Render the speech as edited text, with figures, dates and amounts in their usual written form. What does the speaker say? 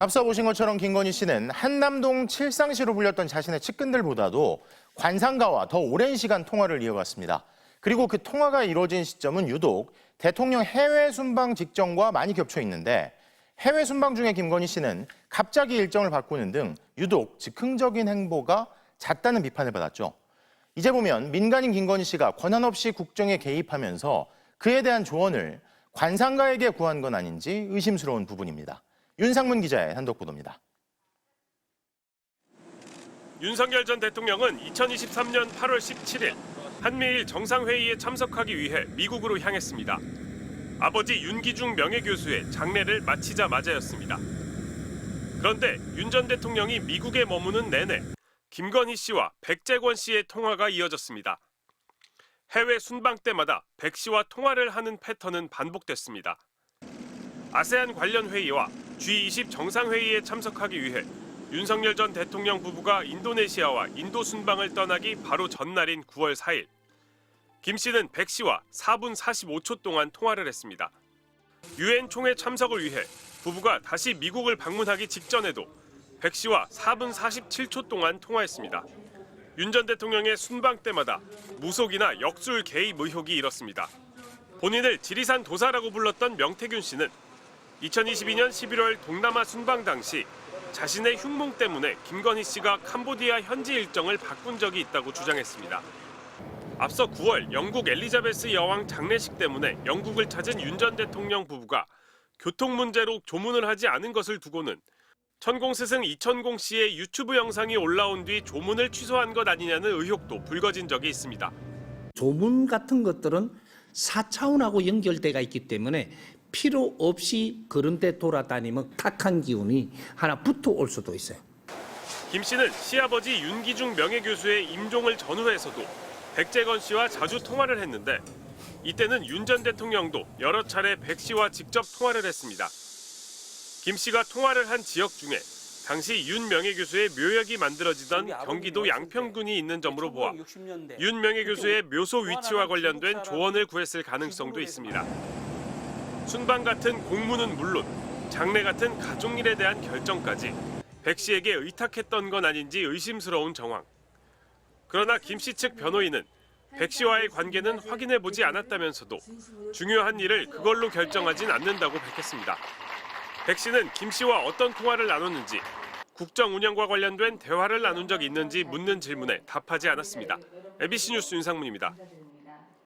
앞서 보신 것처럼 김건희 씨는 한남동 칠상시로 불렸던 자신의 측근들보다도 관상가와 더 오랜 시간 통화를 이어갔습니다. 그리고 그 통화가 이루어진 시점은 유독 대통령 해외 순방 직전과 많이 겹쳐 있는데 해외 순방 중에 김건희 씨는 갑자기 일정을 바꾸는 등 유독 즉흥적인 행보가 잦다는 비판을 받았죠. 이제 보면 민간인 김건희 씨가 권한 없이 국정에 개입하면서 그에 대한 조언을 관상가에게 구한 건 아닌지 의심스러운 부분입니다. 윤상문 기자의 단독 보도입니다. 윤석열 전 대통령은 2023년 8월 17일 한미일 정상회의에 참석하기 위해 미국으로 향했습니다. 아버지 윤기중 명예교수의 장례를 마치자마자였습니다. 그런데 윤 전 대통령이 미국에 머무는 내내 김건희 씨와 백재권 씨의 통화가 이어졌습니다. 해외 순방 때마다 백 씨와 통화를 하는 패턴은 반복됐습니다. 아세안 관련 회의와 G20 정상회의에 참석하기 위해 윤석열 전 대통령 부부가 인도네시아와 인도 순방을 떠나기 바로 전날인 9월 4일. 김 씨는 백 씨와 4분 45초 동안 통화를 했습니다. 유엔 총회 참석을 위해 부부가 다시 미국을 방문하기 직전에도 백 씨와 4분 47초 동안 통화했습니다. 윤 전 대통령의 순방 때마다 무속이나 역술 개입 의혹이 일었습니다. 본인을 지리산 도사라고 불렀던 명태균 씨는 2022년 11월 동남아 순방 당시 자신의 흉몽 때문에 김건희 씨가 캄보디아 현지 일정을 바꾼 적이 있다고 주장했습니다. 앞서 9월 영국 엘리자베스 여왕 장례식 때문에 영국을 찾은 윤 전 대통령 부부가 교통 문제로 조문을 하지 않은 것을 두고는 천공스승 이천공 씨의 유튜브 영상이 올라온 뒤 조문을 취소한 것 아니냐는 의혹도 불거진 적이 있습니다. 조문 같은 것들은 4차원하고 연결돼가 있기 때문에 필요 없이 그런 데 돌아다니면 탁한 기운이 하나 붙어올 수도 있어요. 김 씨는 시아버지 윤기중 명예교수의 임종을 전후해서도 백재건 씨와 자주 통화를 했는데 이때는 윤 전 대통령도 여러 차례 백 씨와 직접 통화를 했습니다. 김 씨가 통화를 한 지역 중에 당시 윤 명예교수의 묘역이 만들어지던 경기도 양평군이 있는 점으로 보아 윤 명예교수의 묘소 위치와 관련된 조언을 구했을 가능성도 있습니다. 순방 같은 공무는 물론 장례 같은 가족일에 대한 결정까지 백 씨에게 의탁했던 건 아닌지 의심스러운 정황. 그러나 김 씨 측 변호인은 백 씨와의 관계는 확인해보지 않았다면서도 중요한 일을 그걸로 결정하진 않는다고 밝혔습니다. 백 씨는 김 씨와 어떤 통화를 나눴는지, 국정 운영과 관련된 대화를 나눈 적이 있는지 묻는 질문에 답하지 않았습니다. MBC 뉴스 윤상문입니다.